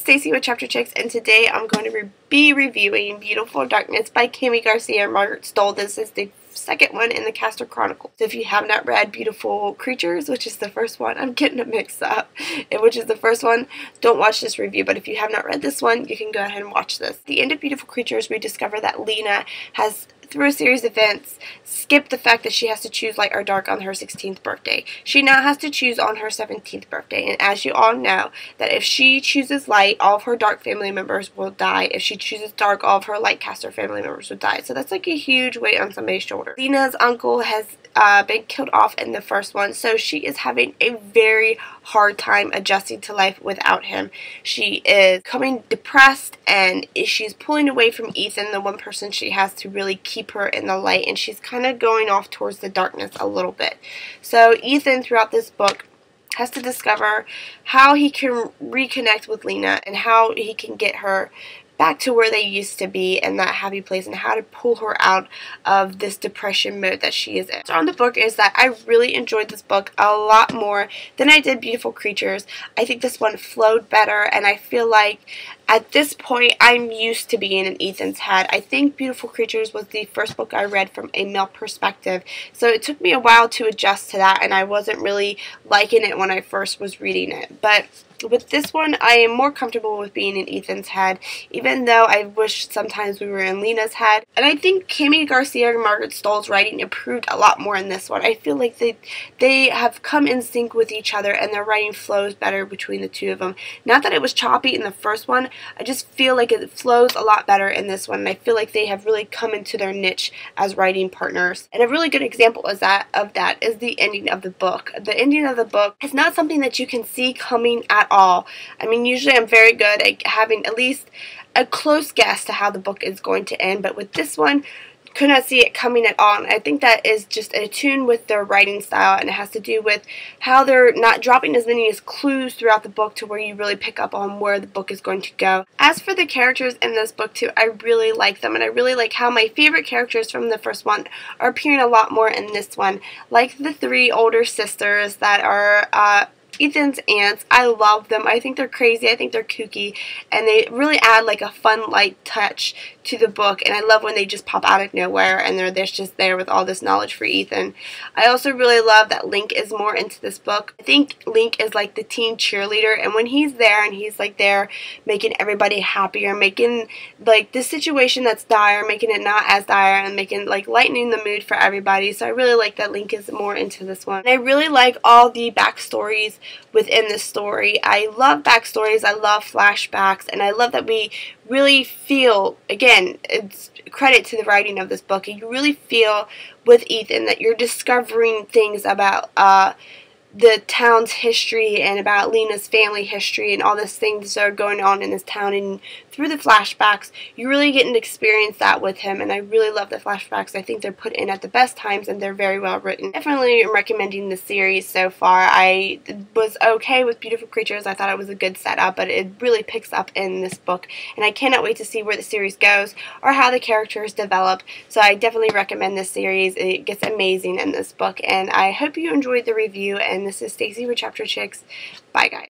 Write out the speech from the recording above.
it's Stacy with Chapter Chicks, and today I'm going to be reviewing Beautiful Darkness by Kami Garcia and Margaret Stohl. This is the second one in the Caster Chronicles. So if you have not read Beautiful Creatures, which is the first one, I'm getting it mixed up, which is the first one, don't watch this review. But if you have not read this one, you can go ahead and watch this. At the end of Beautiful Creatures, we discover that Lena has, through a series of events, skipped the fact that she has to choose light or dark on her 16th birthday. She now has to choose on her 17th birthday, and as you all know, that if she chooses light, all of her dark family members will die. If she chooses dark, all of her light caster family members will die. So that's like a huge weight on somebody's shoulder. Lena's uncle has been killed off in the first one, so she is having a very hard time adjusting to life without him. She is becoming depressed, and she's pulling away from Ethan, the one person she has to really keep her in the light, and she's kind of going off towards the darkness a little bit. So Ethan, throughout this book, has to discover how he can reconnect with Lena and how he can get her back to where they used to be in that happy place, and how to pull her out of this depression mode that she is in. So on the book is that I really enjoyed this book a lot more than I did Beautiful Creatures. I think this one flowed better, and I feel like at this point I'm used to being in Ethan's head. I think Beautiful Creatures was the first book I read from a male perspective, so it took me a while to adjust to that, and I wasn't really liking it when I first was reading it. But with this one, I am more comfortable with being in Ethan's head, even though I wish sometimes we were in Lena's head. And I think Kami Garcia and Margaret Stohl's writing improved a lot more in this one. I feel like they have come in sync with each other, and their writing flows better between the two of them. Not that it was choppy in the first one, I just feel like it flows a lot better in this one, and I feel like they have really come into their niche as writing partners. And a really good example of that is the ending of the book. The ending of the book is not something that you can see coming at all. I mean, usually I'm very good at having at least a close guess to how the book is going to end, but with this one, could not see it coming at all. And I think that is just a tune with their writing style, and it has to do with how they're not dropping as many as clues throughout the book to where you really pick up on where the book is going to go. As for the characters in this book too, I really like them, and I really like how my favorite characters from the first one are appearing a lot more in this one, like the three older sisters that are Ethan's aunts. I love them. I think they're crazy. I think they're kooky, and they really add like a fun, light touch to the book, and I love when they just pop out of nowhere and they're just there with all this knowledge for Ethan. I also really love that Link is more into this book. I think Link is like the teen cheerleader, and when he's there and he's like there making everybody happier, making like this situation that's dire, making it not as dire, and making like lightening the mood for everybody. So I really like that Link is more into this one. And I really like all the backstories within the story. I love backstories, I love flashbacks, and I love that we really feel, again, it's credit to the writing of this book, you really feel with Ethan that you're discovering things about the town's history and about Lena's family history and all these things that are going on in this town, and through the flashbacks you really get to experience that with him, and I really love the flashbacks. I think they're put in at the best times, and they're very well written. Definitely am recommending the series so far. I was okay with Beautiful Creatures. I thought it was a good setup, but it really picks up in this book, and I cannot wait to see where the series goes or how the characters develop. So I definitely recommend this series. It gets amazing in this book, and I hope you enjoyed the review. And this is Stacy with Chapter Chicks. Bye, guys.